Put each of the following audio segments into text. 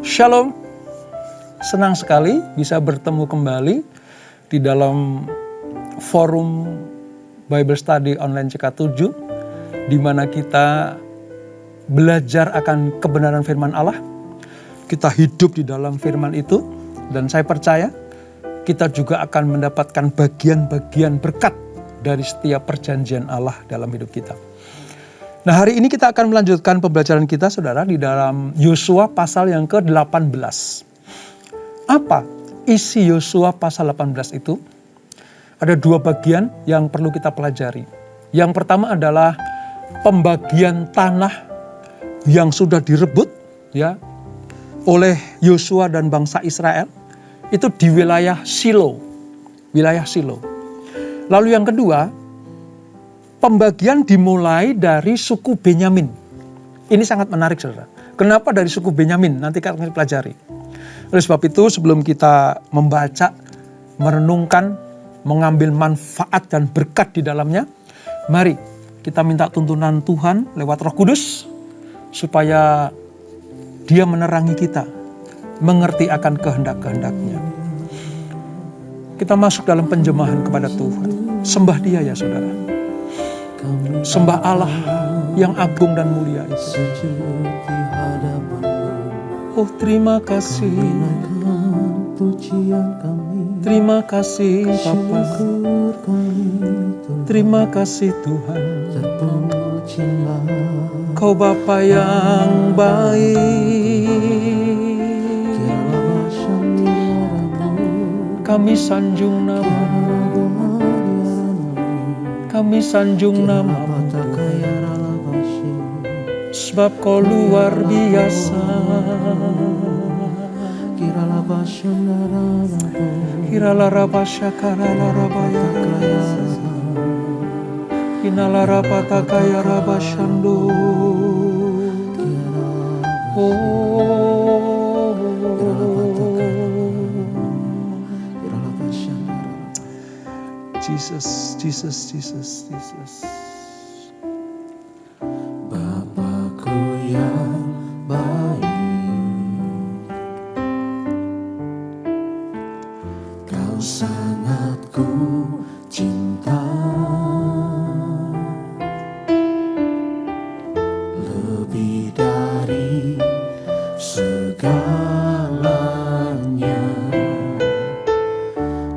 Shalom, senang sekali bisa bertemu kembali di dalam forum Bible Study Online CK7, di mana kita belajar akan kebenaran firman Allah. Kita hidup di dalam firman itu, dan saya percaya kita juga akan mendapatkan bagian-bagian berkat dari setiap perjanjian Allah dalam hidup kita. Nah, hari ini kita akan melanjutkan pembelajaran kita, saudara, di dalam Yosua pasal yang ke-18. Apa isi Yosua pasal 18 itu? Ada dua bagian yang perlu kita pelajari. Yang pertama adalah pembagian tanah yang sudah direbut ya oleh Yosua dan bangsa Israel. Itu di wilayah Shilo. Wilayah Shilo. Lalu yang kedua, pembagian dimulai dari suku Benyamin. Ini sangat menarik, saudara. Kenapa dari suku Benyamin? Nanti kita akan pelajari. Oleh sebab itu, sebelum kita membaca, merenungkan, mengambil manfaat dan berkat di dalamnya, mari kita minta tuntunan Tuhan lewat Roh Kudus, supaya Dia menerangi kita, mengerti akan kehendak-kehendaknya. Kita masuk dalam penjemahan kepada Tuhan. Sembah Dia ya, saudara. Sembah Allah yang agung dan mulia itu. Oh, terima kasih. Terima kasih Bapa. Terima kasih Tuhan. Kau Bapa yang baik. Kami sanjung nama-Mu. Kami sanjung nama-Mu, sebab Kau luar biasa. Jesus. Bapakku yang baik, Kau sangat ku cinta, lebih dari segalanya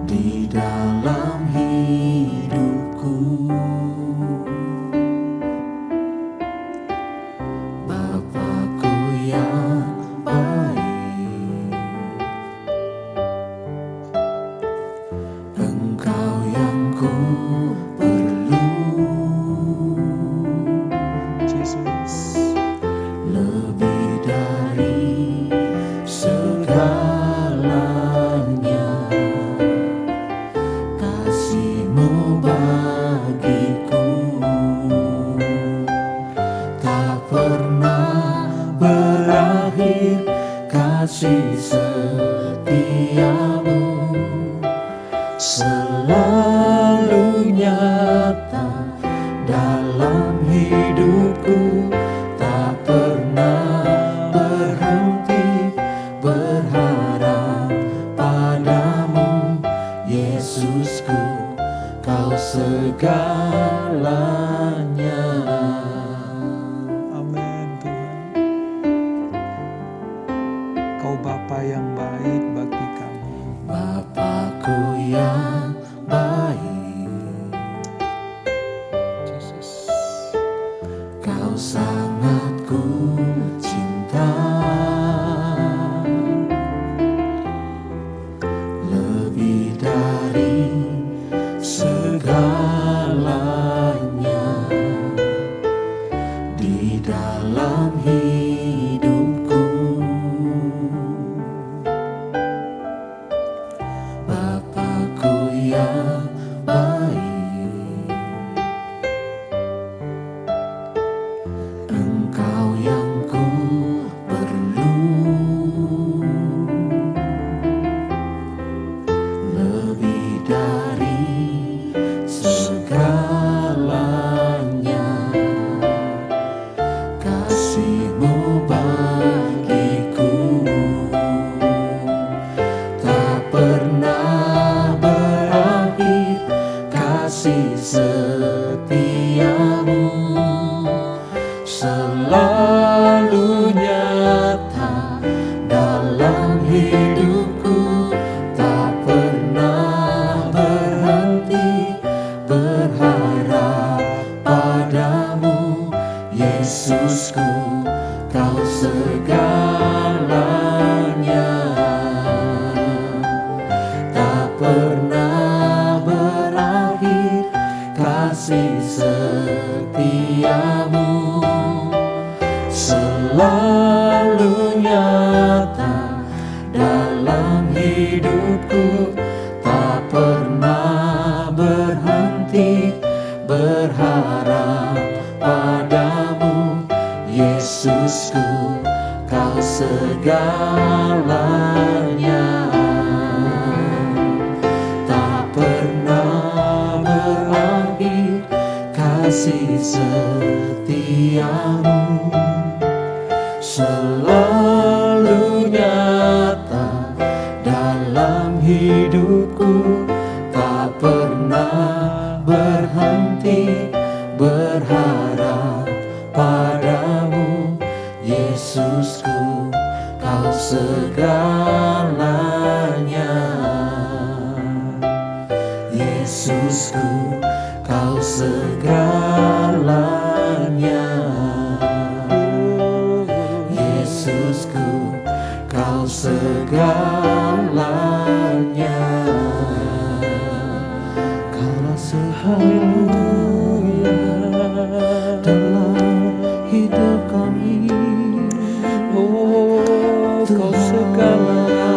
di dalam hidupku. Bapakku yang baik, Engkau yang ku perlu, Jesus. lebih dari segalanya. Kasih-Mu bagiku tak pernah berakhir, kasih setia-Mu selalu nyata dalam hidupku. Tak pernah berhenti berharap padamu, Yesusku, Kau segalanya. Amin Tuhan. Kau Bapa yang baik bagi kami. selalu nyata dalam hidupku, tak pernah berhenti berharap padamu, Yesusku, Kau segalanya. Tak pernah berakhir kasih setiamu, selalu nyata dalam hidupku, tak pernah berhenti berharap padamu, Yesusku, Kau segalanya. Yesusku, Kau segalanya. Yesusku, Kau segalanya. Kaulah segalanya dalam hidup kami. Oh, Kau segalanya.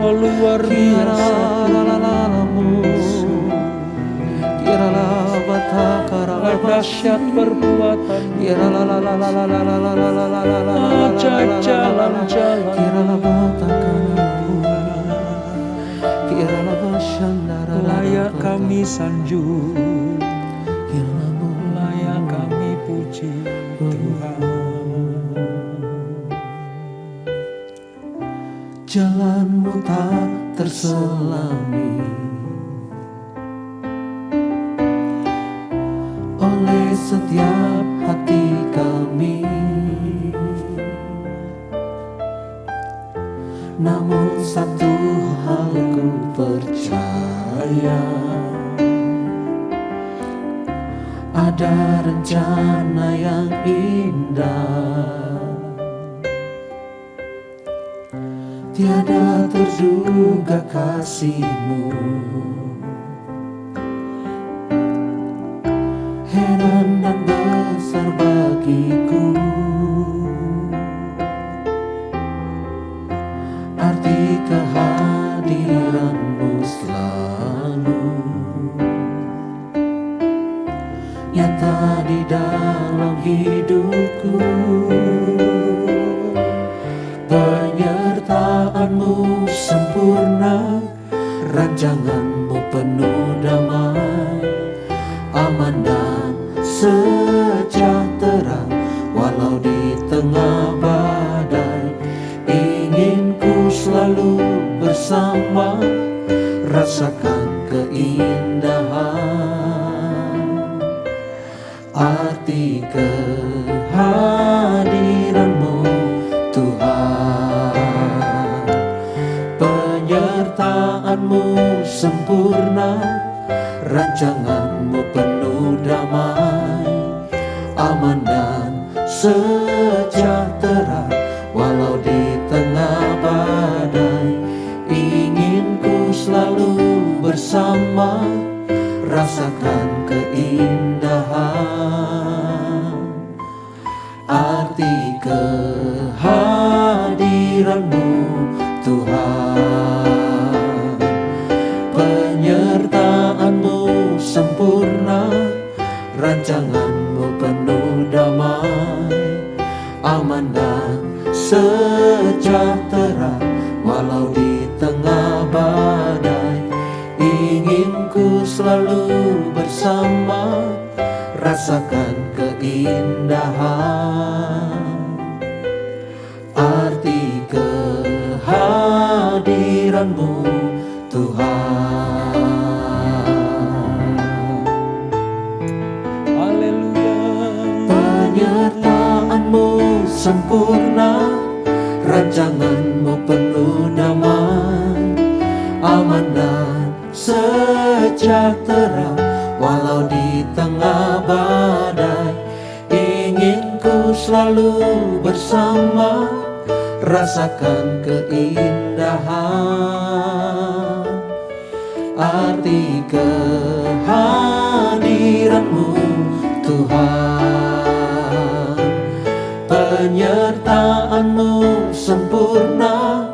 Kau luar biasa. Dahsyat perbuatan, ajaib jalan-jalan, layak kami sanjung, layak kami puji Tuhan. Jalan-Mu tak terselami oleh setiap hati kami, namun satu hal ku percaya, ada rencana yang indah, tiada terduga kasih-Mu, heran dan besar bagiku, arti kehadiran-Mu selalu nyata di dalam hidupku. Penyertaan-Mu sempurna, rancangan-Mu penuh damai, aman dan sejahtera walau di tengah badai. Ingin ku selalu bersama, rasakan keindahan, arti kehadiran-Mu Tuhan. Penyertaan-Mu sempurna, rancangan-Mu penuh damai, aman dan sejahtera walau di tengah badai. Ingin ku selalu bersama, rasakan keindahan, arti kehadiran-Mu Tuhan. Penyertaan-Mu sempurna, rancangan-Mu penuh damai, aman dan sejahtera walau di tengah badai. Ingin ku selalu bersama, rasakan keindahan, arti kehadiran-Mu Tuhan. Haleluya. Penyertaan-Mu sempurna, rancangan-Mu penuh damai, aman dan sejahtera walau di tengah badai. selalu bersama, rasakan keindahan arti kehadiran-Mu Tuhan. Penyertaan-Mu sempurna,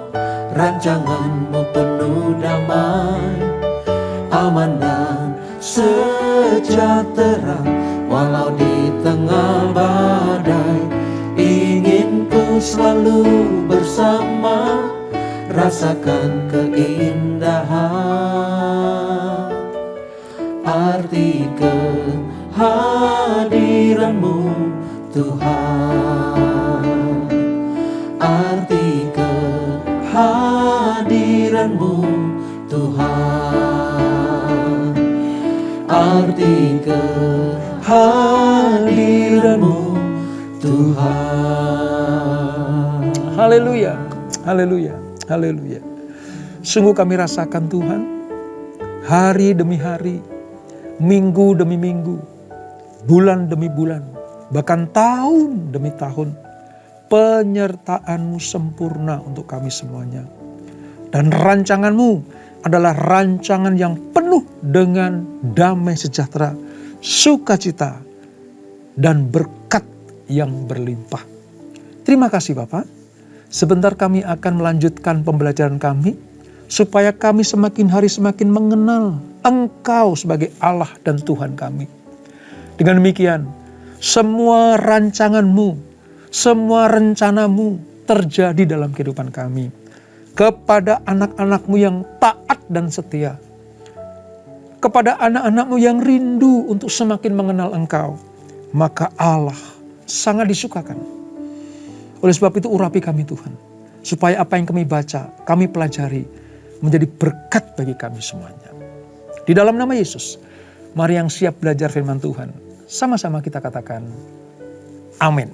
rancangan-Mu penuh damai, aman dan sejahtera walau di tengah badai. Ingin ku selalu bersama, rasakan keindahan arti kehadiran-Mu Tuhan. Arti kehadiran-Mu Tuhan. Arti kehadiran-Mu Tuhan. Haleluya, haleluya, haleluya. Sungguh kami rasakan Tuhan, hari demi hari, minggu demi minggu, bulan demi bulan, bahkan tahun demi tahun, penyertaan-Mu sempurna untuk kami semuanya. Dan rancangan-Mu adalah rancangan yang penuh dengan damai sejahtera, sukacita, dan berkat yang berlimpah. Terima kasih Bapak. Sebentar kami akan melanjutkan pembelajaran kami, supaya kami semakin hari semakin mengenal Engkau sebagai Allah dan Tuhan kami. Dengan demikian, semua rancangan-Mu, semua rencana-Mu terjadi dalam kehidupan kami. Kepada anak-anak-Mu yang taat dan setia. Kepada anak-anak-Mu yang rindu untuk semakin mengenal Engkau. Maka Allah sangat disukakan. Oleh sebab itu urapi kami Tuhan. Supaya apa yang kami baca, kami pelajari, menjadi berkat bagi kami semuanya. Di dalam nama Yesus, mari yang siap belajar firman Tuhan, sama-sama kita katakan, amin.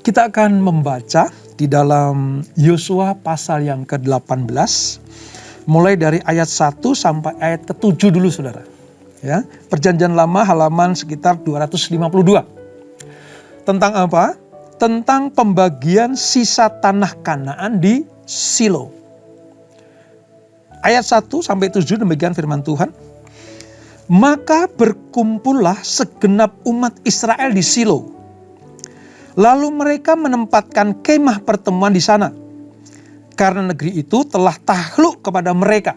Kita akan membaca di dalam Yosua pasal yang ke-18, mulai dari ayat 1 sampai ayat ke-7 dulu saudara. Ya, Perjanjian Lama halaman sekitar 252. Tentang apa? Tentang pembagian sisa tanah Kanaan di Silo. Ayat 1 sampai 7 demikian firman Tuhan. Maka berkumpullah segenap umat Israel di Silo. Lalu mereka menempatkan kemah pertemuan di sana. Karena negeri itu telah takluk kepada mereka.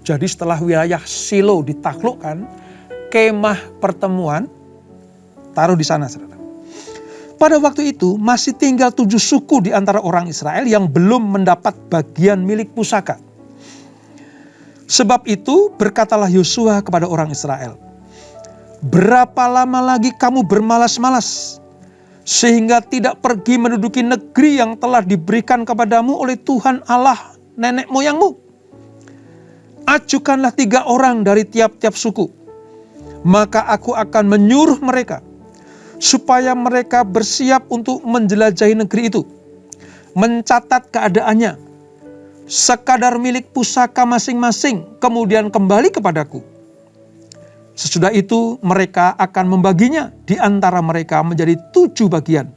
Jadi setelah wilayah Silo ditaklukkan, kemah pertemuan taruh di sana, saudara. Pada waktu itu masih tinggal 7 suku di antara orang Israel yang belum mendapat bagian milik pusaka. Sebab itu berkatalah Yosua kepada orang Israel, berapa lama lagi kamu bermalas-malas, sehingga tidak pergi menduduki negeri yang telah diberikan kepadamu oleh Tuhan Allah nenek moyangmu? Ajukanlah 3 orang dari tiap-tiap suku, maka aku akan menyuruh mereka, supaya mereka bersiap untuk menjelajahi negeri itu, mencatat keadaannya, sekadar milik pusaka masing-masing, kemudian kembali kepadaku. Sesudah itu mereka akan membaginya di antara mereka menjadi 7 bagian.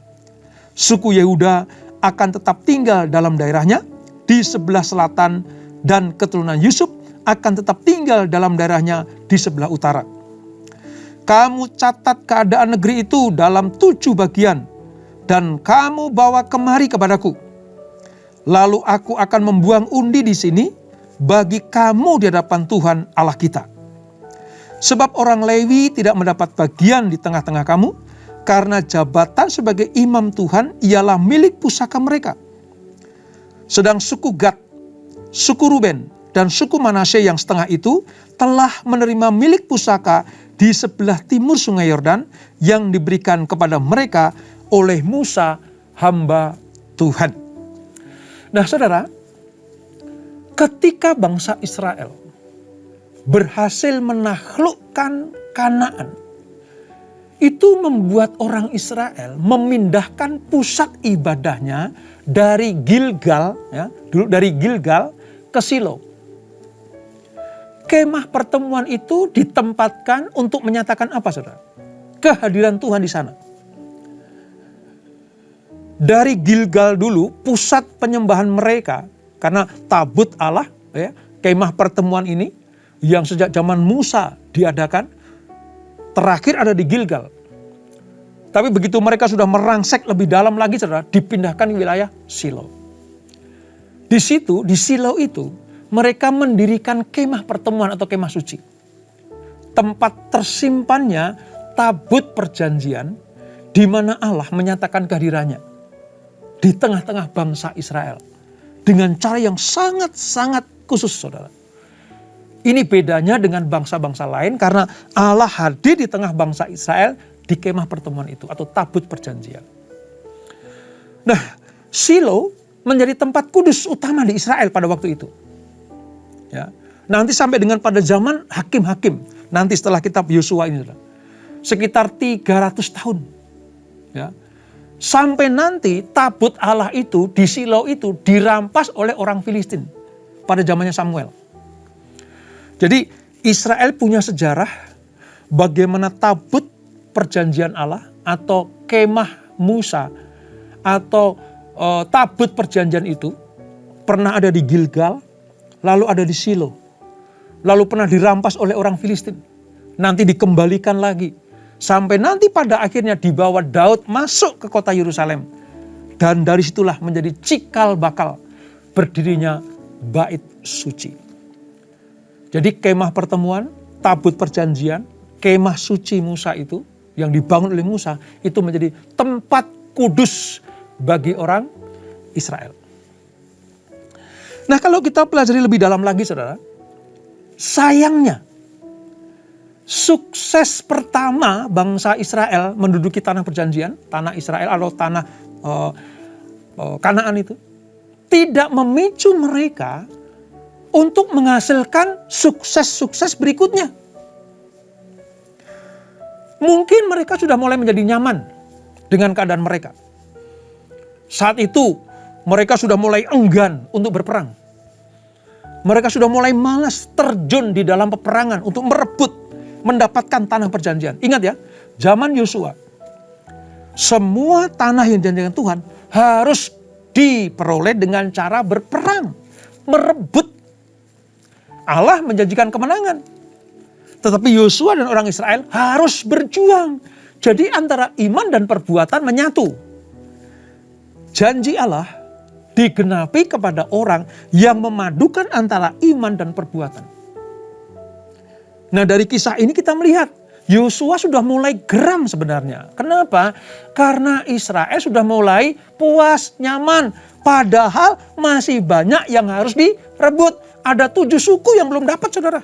Suku Yehuda akan tetap tinggal dalam daerahnya di sebelah selatan, dan keturunan Yusuf akan tetap tinggal dalam daerahnya di sebelah utara. Kamu catat keadaan negeri itu dalam 7 bagian, dan kamu bawa kemari kepadaku. Lalu aku akan membuang undi di sini bagi kamu di hadapan Tuhan Allah kita. Sebab orang Lewi tidak mendapat bagian di tengah-tengah kamu, karena jabatan sebagai imam Tuhan ialah milik pusaka mereka. Sedang suku Gad, suku Ruben, dan suku Manasye yang setengah itu telah menerima milik pusaka di sebelah timur sungai Yordan yang diberikan kepada mereka oleh Musa hamba Tuhan. Nah saudara, ketika bangsa Israel berhasil menaklukkan Kanaan, itu membuat orang Israel memindahkan pusat ibadahnya dari Gilgal, dari Gilgal ke Silo. Kemah pertemuan itu ditempatkan untuk menyatakan apa, saudara? Kehadiran Tuhan di sana. dari Gilgal dulu, pusat penyembahan mereka, karena tabut Allah, ya, kemah pertemuan ini, yang sejak zaman Musa diadakan, terakhir ada di Gilgal. Tapi begitu mereka sudah merangsek lebih dalam lagi, saudara, dipindahkan ke wilayah Shilo. Di situ, di Shilo itu, mereka mendirikan kemah pertemuan atau kemah suci. Tempat tersimpannya tabut perjanjian, di mana Allah menyatakan kehadirannya di tengah-tengah bangsa Israel dengan cara yang sangat-sangat khusus, saudara. Ini bedanya dengan bangsa-bangsa lain karena Allah hadir di tengah bangsa Israel di kemah pertemuan itu atau tabut perjanjian. Nah, Shilo menjadi tempat kudus utama di Israel pada waktu itu. Ya, nanti sampai dengan pada zaman hakim-hakim, nanti setelah kitab Yosua ini, saudara, sekitar 300 tahun. Ya. Sampai nanti tabut Allah itu di Shilo itu dirampas oleh orang Filistin pada zamannya Samuel. Jadi Israel punya sejarah bagaimana tabut perjanjian Allah atau kemah Musa atau tabut perjanjian itu pernah ada di Gilgal, lalu ada di Shilo, lalu pernah dirampas oleh orang Filistin, nanti dikembalikan lagi. Sampai nanti pada akhirnya dibawa Daud masuk ke kota Yerusalem. Dan dari situlah menjadi cikal bakal berdirinya bait suci. Jadi kemah pertemuan, tabut perjanjian, kemah suci Musa itu yang dibangun oleh Musa itu menjadi tempat kudus bagi orang Israel. Nah, kalau kita pelajari lebih dalam lagi, saudara, sayangnya sukses pertama bangsa Israel menduduki tanah perjanjian, tanah Israel atau tanah Kanaan itu tidak memicu mereka untuk menghasilkan sukses-sukses berikutnya. Mungkin mereka sudah mulai menjadi nyaman dengan keadaan mereka. Saat itu mereka sudah mulai enggan untuk berperang. Mereka sudah mulai malas terjun di dalam peperangan untuk merebut mendapatkan tanah perjanjian. Ingat ya, zaman Yosua, semua tanah yang dijanjikan Tuhan harus diperoleh dengan cara berperang, merebut. Allah menjanjikan kemenangan, tetapi Yosua dan orang Israel harus berjuang. Jadi antara iman dan perbuatan menyatu. Janji Allah digenapi kepada orang yang memadukan antara iman dan perbuatan. Nah, dari kisah ini kita melihat Yosua sudah mulai geram sebenarnya. Kenapa? Karena Israel sudah mulai puas, nyaman. Padahal masih banyak yang harus direbut. Ada 7 suku yang belum dapat, saudara.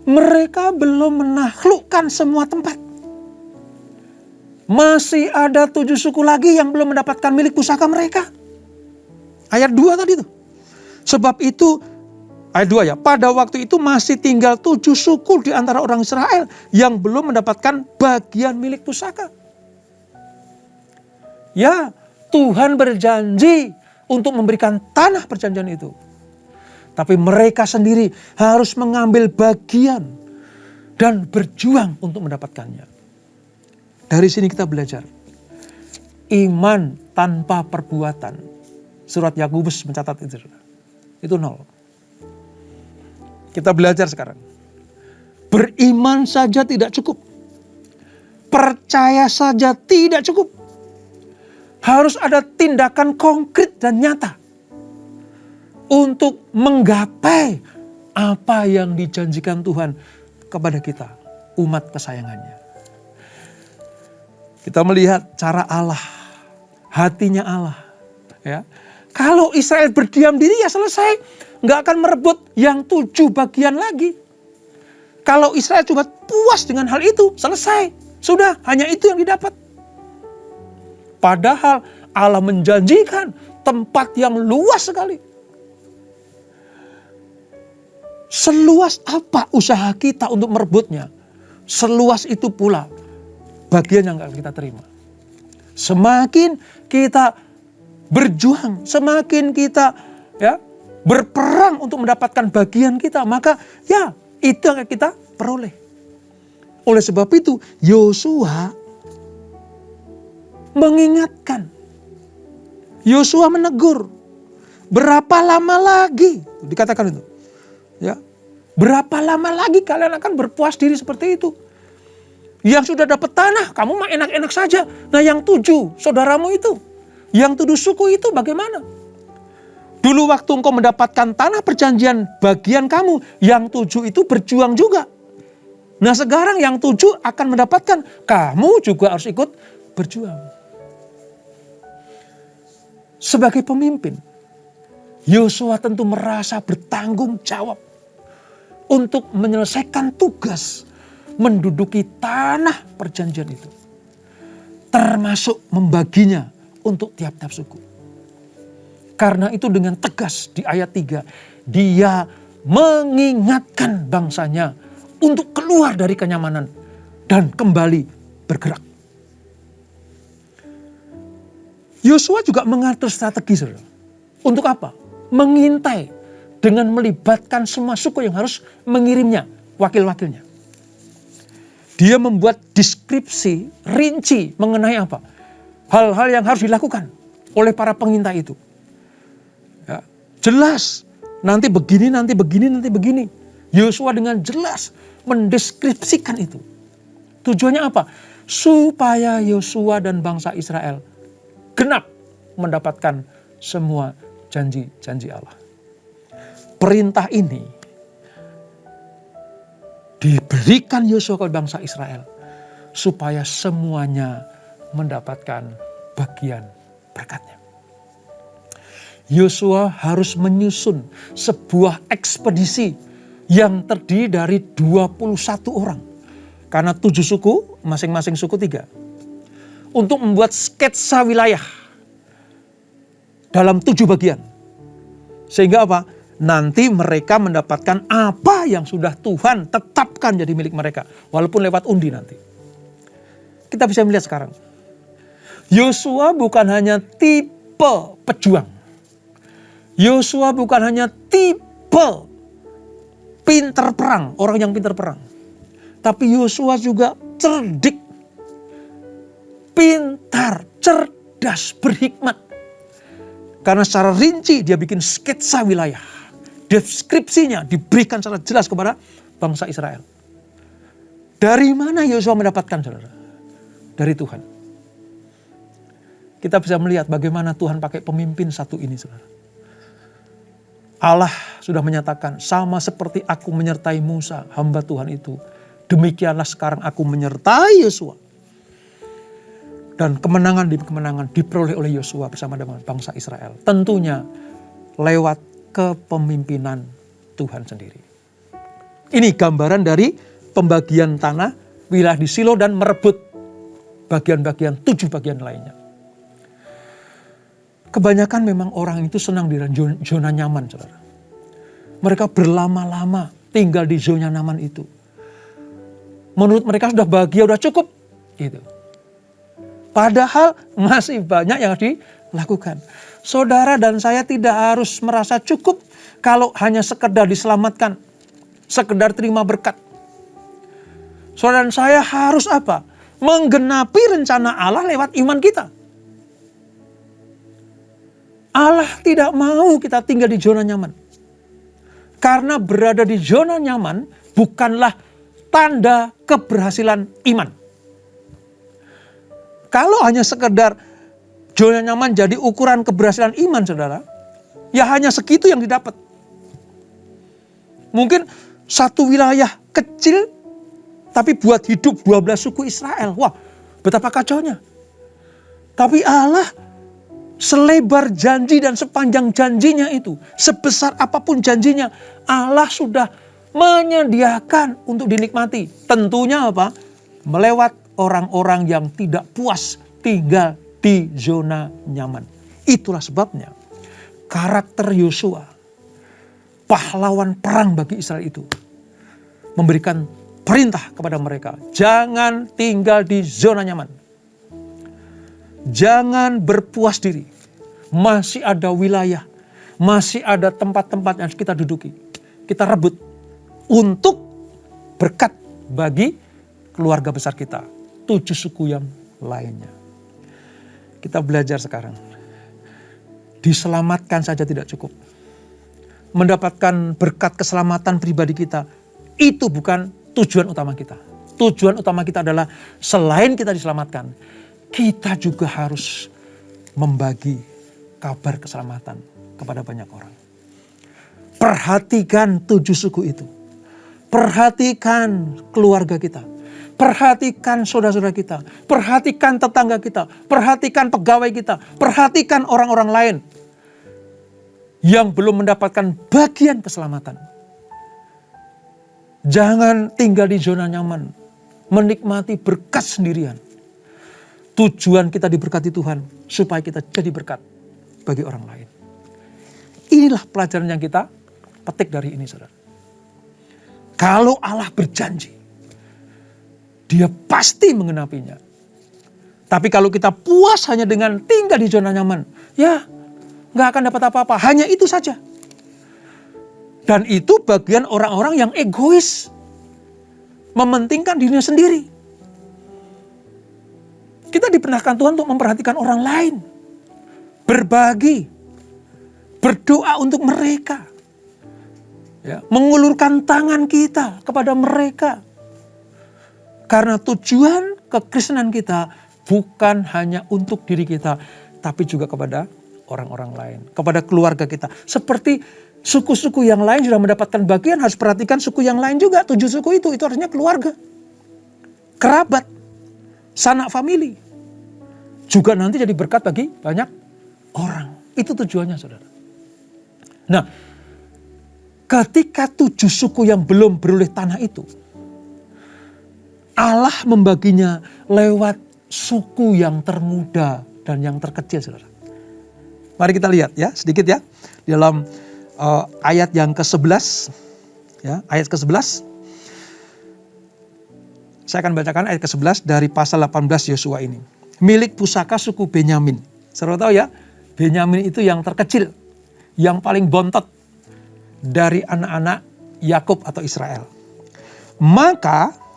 Mereka belum menaklukkan semua tempat. Masih ada 7 suku lagi yang belum mendapatkan milik pusaka mereka. Ayat 2 tadi tuh. Sebab itu ayat 2 ya, pada waktu itu masih tinggal 7 suku di antara orang Israel yang belum mendapatkan bagian milik pusaka. Ya, Tuhan berjanji untuk memberikan tanah perjanjian itu. Tapi mereka sendiri harus mengambil bagian dan berjuang untuk mendapatkannya. Dari sini kita belajar, iman tanpa perbuatan. Surat Yakobus mencatat itu 0. Kita belajar sekarang. Beriman saja tidak cukup. Percaya saja tidak cukup. Harus ada tindakan konkret dan nyata. Untuk menggapai apa yang dijanjikan Tuhan kepada kita. Umat kesayangannya. Kita melihat cara Allah. Hatinya Allah. Ya. Kalau Israel berdiam diri ya selesai. Nggak akan merebut yang 7 bagian lagi. Kalau Israel cuma puas dengan hal itu, selesai. Sudah, hanya itu yang didapat. Padahal Allah menjanjikan tempat yang luas sekali. Seluas apa usaha kita untuk merebutnya, seluas itu pula bagian yang akan kita terima. Semakin kita berjuang, semakin kita berperang untuk mendapatkan bagian kita, maka ya itu yang kita peroleh. Oleh sebab itu Yosua mengingatkan. Yosua menegur. Berapa lama lagi? Dikatakan itu. Ya. Berapa lama lagi kalian akan berpuas diri seperti itu? Yang sudah dapat tanah, kamu mah enak-enak saja. Nah yang 7 saudaramu itu, yang 7 suku itu bagaimana? Dulu waktu engkau mendapatkan tanah perjanjian bagian kamu, yang 7 itu berjuang juga. Nah sekarang yang 7 akan mendapatkan, kamu juga harus ikut berjuang. Sebagai pemimpin, Yosua tentu merasa bertanggung jawab untuk menyelesaikan tugas menduduki tanah perjanjian itu. Termasuk membaginya untuk tiap-tiap suku. Karena itu dengan tegas di ayat 3, dia mengingatkan bangsanya untuk keluar dari kenyamanan dan kembali bergerak. Yosua juga mengatur strategi, saudara. Untuk apa? Mengintai dengan melibatkan semua suku yang harus mengirimnya, wakil-wakilnya. Dia membuat deskripsi rinci mengenai apa? Hal-hal yang harus dilakukan oleh para pengintai itu. Ya, jelas, nanti begini, nanti begini, nanti begini. Yosua dengan jelas mendeskripsikan itu. Tujuannya apa? Supaya Yosua dan bangsa Israel genap mendapatkan semua janji-janji Allah. Perintah ini diberikan Yosua ke bangsa Israel supaya semuanya mendapatkan bagian berkatnya. Yosua harus menyusun sebuah ekspedisi yang terdiri dari 21 orang. Karena 7 suku, masing-masing suku 3. Untuk membuat sketsa wilayah dalam 7 bagian. Sehingga apa? Nanti mereka mendapatkan apa yang sudah Tuhan tetapkan jadi milik mereka. Walaupun lewat undi nanti. Kita bisa melihat sekarang. Yosua bukan hanya tipe pejuang. Yosua bukan hanya tipe pinter perang, orang yang pinter perang. Tapi Yosua juga cerdik, pintar, cerdas, berhikmat. Karena secara rinci dia bikin sketsa wilayah. Deskripsinya diberikan secara jelas kepada bangsa Israel. Dari mana Yosua mendapatkan, saudara? Dari Tuhan. Kita bisa melihat bagaimana Tuhan pakai pemimpin satu ini, saudara. Allah sudah menyatakan, sama seperti aku menyertai Musa, hamba Tuhan itu. Demikianlah sekarang aku menyertai Yosua. Dan kemenangan demi kemenangan diperoleh oleh Yosua bersama dengan bangsa Israel. Tentunya lewat kepemimpinan Tuhan sendiri. Ini gambaran dari pembagian tanah wilayah di Silo dan merebut bagian-bagian 7 bagian lainnya. Kebanyakan memang orang itu senang di zona nyaman, saudara. Mereka berlama-lama tinggal di zona nyaman itu. Menurut mereka sudah bahagia, sudah cukup. Gitu. Padahal masih banyak yang dilakukan. Saudara dan saya tidak harus merasa cukup kalau hanya sekedar diselamatkan. Sekedar terima berkat. Saudara dan saya harus apa? Menggenapi rencana Allah lewat iman kita. Allah tidak mau kita tinggal di zona nyaman. Karena berada di zona nyaman bukanlah tanda keberhasilan iman. Kalau hanya sekedar zona nyaman jadi ukuran keberhasilan iman, saudara, ya hanya segitu yang didapat. Mungkin satu wilayah kecil, tapi buat hidup 12 suku Israel. Wah, betapa kacaunya. Tapi Allah selebar janji dan sepanjang janjinya itu, sebesar apapun janjinya, Allah sudah menyediakan untuk dinikmati. Tentunya apa? Melewat orang-orang yang tidak puas tinggal di zona nyaman. Itulah sebabnya karakter Yosua, pahlawan perang bagi Israel itu, memberikan perintah kepada mereka, jangan tinggal di zona nyaman. Jangan berpuas diri. Masih ada wilayah, masih ada tempat-tempat yang harus kita duduki. Kita rebut untuk berkat bagi keluarga besar kita. 7 suku yang lainnya. Kita belajar sekarang. Diselamatkan saja tidak cukup. Mendapatkan berkat keselamatan pribadi kita, itu bukan tujuan utama kita. Tujuan utama kita adalah selain kita diselamatkan, kita juga harus membagi kabar keselamatan kepada banyak orang. Perhatikan 7 suku itu. Perhatikan keluarga kita. Perhatikan saudara-saudara kita. Perhatikan tetangga kita. Perhatikan pegawai kita. Perhatikan orang-orang lain yang belum mendapatkan bagian keselamatan. Jangan tinggal di zona nyaman, menikmati berkat sendirian. Tujuan kita diberkati Tuhan supaya kita jadi berkat bagi orang lain. Inilah pelajaran yang kita petik dari ini, saudara. Kalau Allah berjanji, Dia pasti mengenapinya. Tapi kalau kita puas hanya dengan tinggal di zona nyaman, ya nggak akan dapat apa-apa. Hanya itu saja. Dan itu bagian orang-orang yang egois. Mementingkan dirinya sendiri. Kita diperintahkan Tuhan untuk memperhatikan orang lain. Berbagi. Berdoa untuk mereka. Ya, mengulurkan tangan kita kepada mereka. Karena tujuan kekristenan kita bukan hanya untuk diri kita, tapi juga kepada orang-orang lain, kepada keluarga kita. Seperti suku-suku yang lain sudah mendapatkan bagian, harus perhatikan suku yang lain juga. 7 suku itu artinya keluarga, kerabat, sanak famili. Juga nanti jadi berkat bagi banyak orang. Itu tujuannya, saudara. Nah, ketika 7 suku yang belum beroleh tanah itu, Allah membaginya lewat suku yang termuda dan yang terkecil, saudara. Mari kita lihat ya, sedikit ya. Di dalam ayat yang ke-11. Ya, ayat ke-11. Saya akan bacakan ayat ke-11 dari pasal 18 Yosua ini. Milik pusaka suku Benyamin. Saudara tahu ya, Benyamin itu yang terkecil, yang paling bontot dari anak-anak Yakub atau Israel. Maka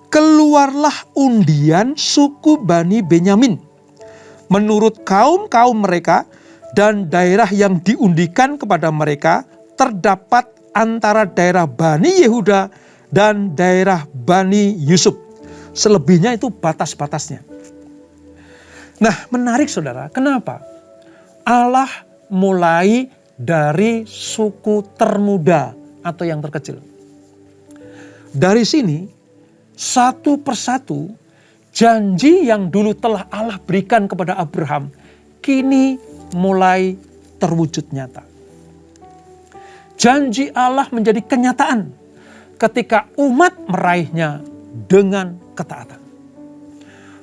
keluarlah undian suku Bani Benyamin menurut kaum-kaum mereka, dan daerah yang diundikan kepada mereka terdapat antara daerah Bani Yehuda dan daerah Bani Yusuf. Selebihnya itu batas-batasnya. Nah, menarik saudara, kenapa? Allah mulai dari suku termuda atau yang terkecil. Dari sini, satu persatu, janji yang dulu telah Allah berikan kepada Abraham, kini mulai terwujud nyata. Janji Allah menjadi kenyataan ketika umat meraihnya dengan ketaatan.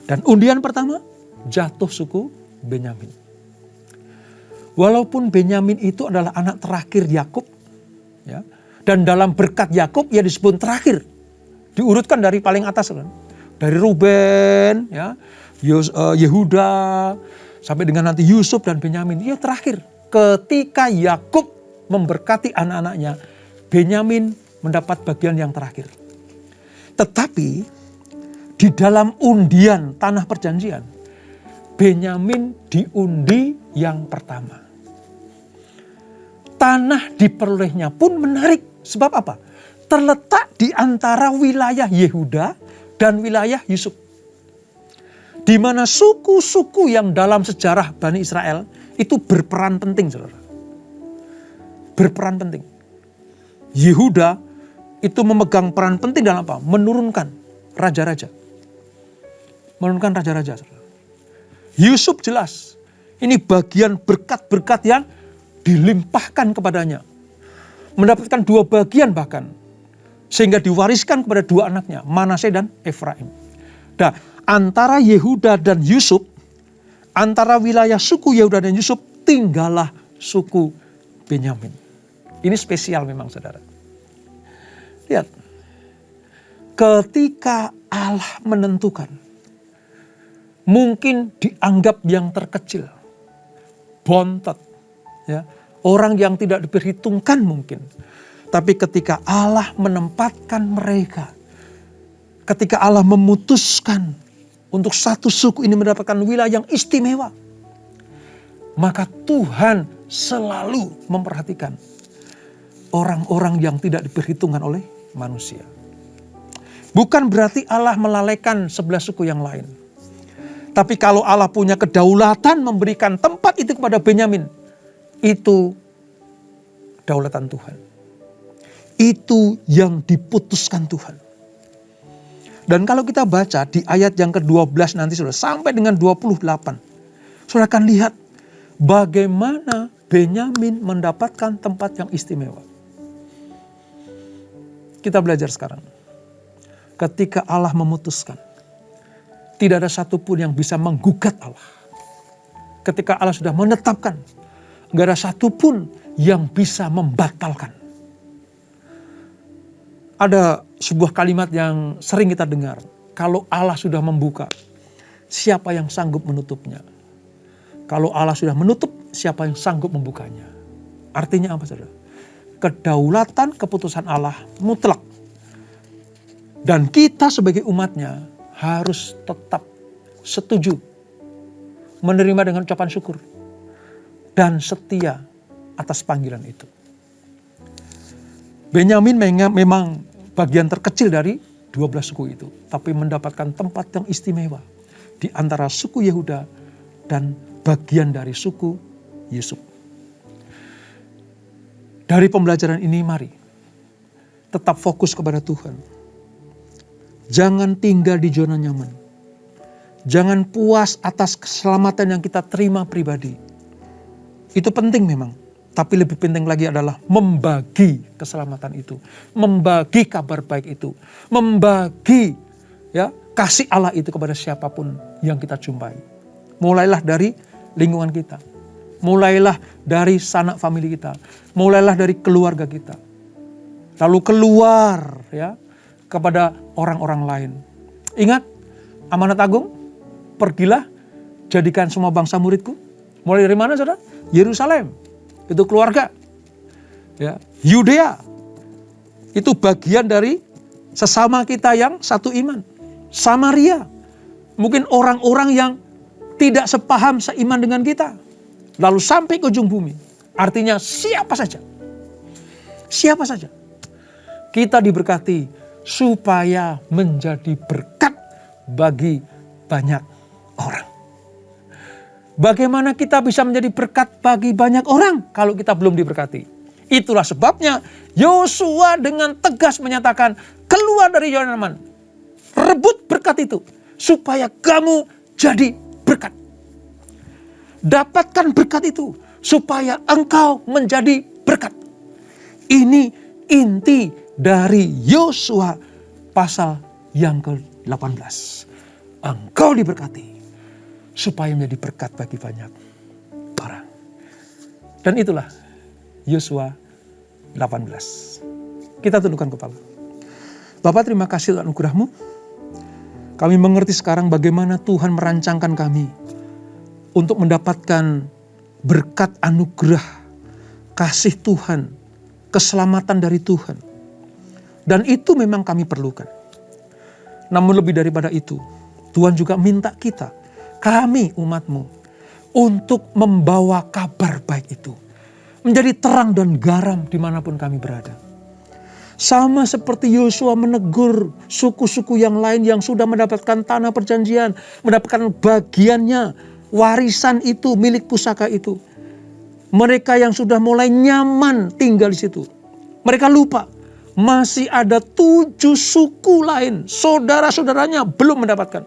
Dan undian pertama, jatuh suku Benyamin. Walaupun Benyamin itu adalah anak terakhir Yakub, ya, dan dalam berkat Yakub ia disebut terakhir, diurutkan dari paling atas, kan? Dari Ruben, ya, Yehuda, sampai dengan nanti Yusuf dan Benyamin. Ia terakhir. Ketika Yakub memberkati anak-anaknya, Benyamin mendapat bagian yang terakhir. Tetapi di dalam undian tanah perjanjian, Benyamin diundi yang pertama. Tanah diperolehnya pun menarik. Sebab apa? Terletak di antara wilayah Yehuda dan wilayah Yusuf. Di mana suku-suku yang dalam sejarah Bani Israel itu berperan penting, saudara. Berperan penting. Yehuda itu memegang peran penting dalam apa? Menurunkan raja-raja. Menurunkan raja-raja, saudara. Yusuf jelas. Ini bagian berkat-berkat yang dilimpahkan kepadanya. Mendapatkan 2 bagian bahkan. Sehingga diwariskan kepada 2 anaknya, Manasye dan Efraim. Nah, antara Yehuda dan Yusuf, antara wilayah suku Yehuda dan Yusuf, tinggallah suku Benyamin. Ini spesial memang, saudara. Lihat, ketika Allah menentukan, mungkin dianggap yang terkecil, bontot, ya, orang yang tidak diperhitungkan mungkin. Tapi ketika Allah menempatkan mereka, ketika Allah memutuskan untuk satu suku ini mendapatkan wilayah yang istimewa, maka Tuhan selalu memperhatikan orang-orang yang tidak diperhitungkan oleh manusia. Bukan berarti Allah melalaikan 11 suku yang lain. Tapi kalau Allah punya kedaulatan memberikan tempat itu kepada Benyamin, itu kedaulatan Tuhan. Itu yang diputuskan Tuhan. Dan kalau kita baca di ayat yang ke-12 nanti sudah sampai dengan 28. Saudara akan lihat bagaimana Benyamin mendapatkan tempat yang istimewa. Kita belajar sekarang. Ketika Allah memutuskan, tidak ada satupun yang bisa menggugat Allah. Ketika Allah sudah menetapkan, tidak ada satupun yang bisa membatalkan. Ada sebuah kalimat yang sering kita dengar. Kalau Allah sudah membuka, siapa yang sanggup menutupnya? Kalau Allah sudah menutup, siapa yang sanggup membukanya? Artinya apa, saudara? Kedaulatan keputusan Allah mutlak. Dan kita sebagai umatnya harus tetap setuju, menerima dengan ucapan syukur, dan setia atas panggilan itu. Benyamin memang bagian terkecil dari 12 suku itu, tapi mendapatkan tempat yang istimewa di antara suku Yehuda dan bagian dari suku Yusuf. Dari pembelajaran ini mari tetap fokus kepada Tuhan. Jangan tinggal di zona nyaman. Jangan puas atas keselamatan yang kita terima pribadi. Itu penting memang. Tapi lebih penting lagi adalah membagi keselamatan itu. Membagi kabar baik itu. Membagi kasih Allah itu kepada siapapun yang kita jumpai. Mulailah dari lingkungan kita. Mulailah dari sanak famili kita. Mulailah dari keluarga kita. Lalu keluar kepada orang-orang lain. Ingat amanat agung, pergilah jadikan semua bangsa muridku. Mulai dari mana, saudara? Yerusalem, itu keluarga. Yudea, itu bagian dari sesama kita yang satu iman. Samaria, mungkin orang-orang yang tidak sepaham seiman dengan kita. Lalu sampai ke ujung bumi. Artinya siapa saja. Siapa saja. Kita diberkati supaya menjadi berkat bagi banyak orang. Bagaimana kita bisa menjadi berkat bagi banyak orang kalau kita belum diberkati? Itulah sebabnya Yosua dengan tegas menyatakan, keluar dari zona nyaman. Rebut berkat itu supaya kamu jadi berkat. Dapatkan berkat itu supaya engkau menjadi berkat. Ini inti dari Yosua pasal yang ke-18. Engkau diberkati supaya menjadi berkat bagi banyak orang. Dan itulah Yosua 18. Kita tundukkan kepala. Bapa, terima kasih untuk anugerah-Mu. Kami mengerti sekarang bagaimana Tuhan merancangkan kami untuk mendapatkan berkat anugerah, kasih Tuhan, keselamatan dari Tuhan. Dan itu memang kami perlukan. Namun lebih daripada itu, Tuhan juga minta kita, kami umat-Mu, untuk membawa kabar baik itu. Menjadi terang dan garam dimanapun kami berada. Sama seperti Yosua menegur suku-suku yang lain yang sudah mendapatkan tanah perjanjian, mendapatkan bagiannya, warisan itu, milik pusaka itu. Mereka yang sudah mulai nyaman tinggal di situ. Mereka lupa. Masih ada 7 suku lain, saudara-saudaranya belum mendapatkan.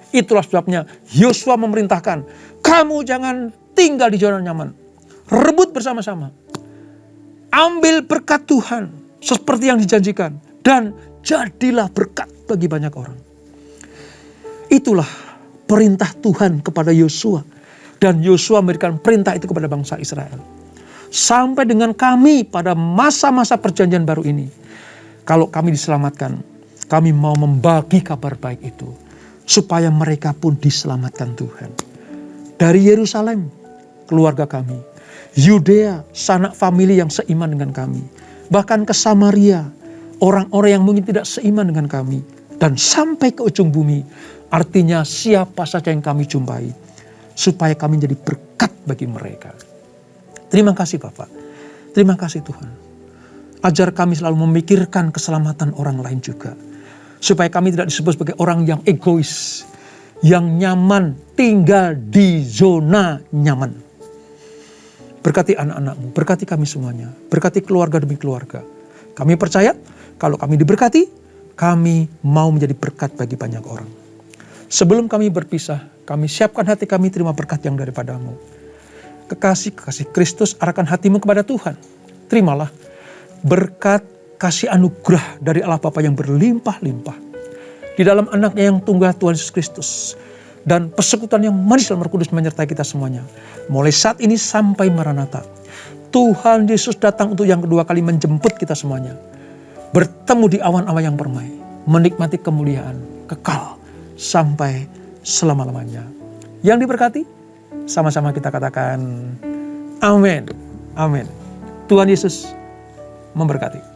Itulah sebabnya Yosua memerintahkan, kamu jangan tinggal di zona nyaman. Rebut bersama-sama. Ambil berkat Tuhan seperti yang dijanjikan. Dan jadilah berkat bagi banyak orang. Itulah perintah Tuhan kepada Yosua. Dan Yosua memberikan perintah itu kepada bangsa Israel. Sampai dengan kami pada masa-masa perjanjian baru ini. Kalau kami diselamatkan, kami mau membagi kabar baik itu. Supaya mereka pun diselamatkan Tuhan. Dari Yerusalem, keluarga kami. Yudea, sanak famili yang seiman dengan kami. Bahkan ke Samaria, orang-orang yang mungkin tidak seiman dengan kami. Dan sampai ke ujung bumi, Artinya siapa saja yang kami jumpai, supaya kami menjadi berkat bagi mereka. Terima kasih Bapak. Terima kasih Tuhan. Ajar kami selalu memikirkan keselamatan orang lain juga. Supaya kami tidak disebut sebagai orang yang egois, yang nyaman, tinggal di zona nyaman. Berkati anak-anakmu, berkati kami semuanya, berkati keluarga demi keluarga. Kami percaya kalau kami diberkati, kami mau menjadi berkat bagi banyak orang. Sebelum kami berpisah, kami siapkan hati kami terima berkat yang daripadamu. Kekasih Kristus, arahkan hatimu kepada Tuhan. Terimalah berkat kasih anugerah dari Allah Bapa yang berlimpah-limpah. Di dalam anaknya yang tunggal Tuhan Yesus Kristus. Dan persekutuan yang manis dalam Roh Kudus menyertai kita semuanya. Mulai saat ini sampai Maranatha. Tuhan Yesus datang untuk yang kedua kali menjemput kita semuanya. Bertemu di awan-awan yang permai. Menikmati kemuliaan kekal sampai selama-lamanya. Yang diberkati, sama-sama kita katakan amin. Amin. Tuhan Yesus memberkati.